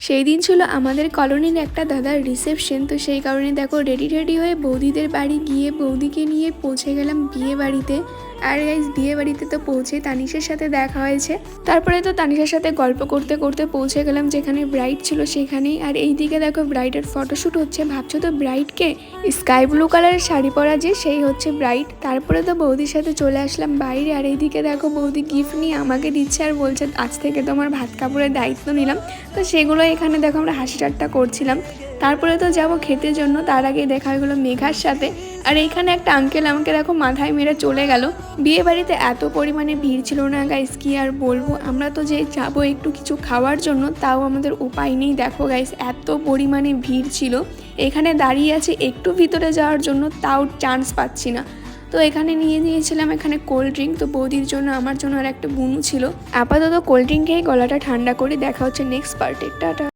সেই দিন ছিল আমাদের কলোনির একটা দাদার রিসেপশন। তো সেই কারণে দেখো রেডি হয়ে বৌদিদের বাড়ি গিয়ে বৌদিকে নিয়ে পৌঁছে গেলাম বিয়ে বাড়িতে। আর গাইস বিয়ে বাড়িতে তো পৌঁছে তানিশের সাথে দেখা হয়েছে। তারপরে তো তানিশের সাথে গল্প করতে করতে পৌঁছে গেলাম যেখানে ব্রাইড ছিল সেখানেই। আর এইদিকে দেখো ব্রাইডের ফটোশ্যুট হচ্ছে। ভাবছো তো ব্রাইডকে? স্কাই ব্লু কালারের শাড়ি পরা যে সেই হচ্ছে ব্রাইড। তারপরে তো বৌদির সাথে চলে আসলাম বাইরে। আর এইদিকে দেখো বৌদি গিফট নিয়ে আমাকে দিচ্ছে আর বলছে আজ থেকে তোমার ভাত কাপড়ের দায়িত্ব নিলাম। তো সেগুলো এখানে দেখো আমরা হাসি ঠাট্টা করছিলাম। তারপরে তো যাবো খেতে জন্য, তার আগে দেখা হয়ে গেলো মেঘার সাথে। আর এইখানে একটা আঙ্কেল আমাকে দেখো মাথায় মেরে চলে গেল। বিয়ে বাড়িতে এত পরিমাণে ভিড় ছিল না গাইস, কি আর বলবো। আমরা তো যে যাবো একটু কিছু খাওয়ার জন্য, তাও আমাদের উপায় নেই। দেখো গাইস এত পরিমাণে ভিড় ছিল, এখানে দাঁড়িয়ে আছে একটু ভিতরে যাওয়ার জন্য, তাও চান্স পাচ্ছি না। তো এখানে নিয়ে নিয়েছিলাম এখানে কোল্ড ড্রিঙ্ক। তো বৌদির জন্য আমার জন্য আর একটা বুনু ছিল। আপাতত কোল্ড ড্রিঙ্ক খেয়ে গলাটা ঠান্ডা করে দেখা হচ্ছে নেক্সট পার্টে। টাটা।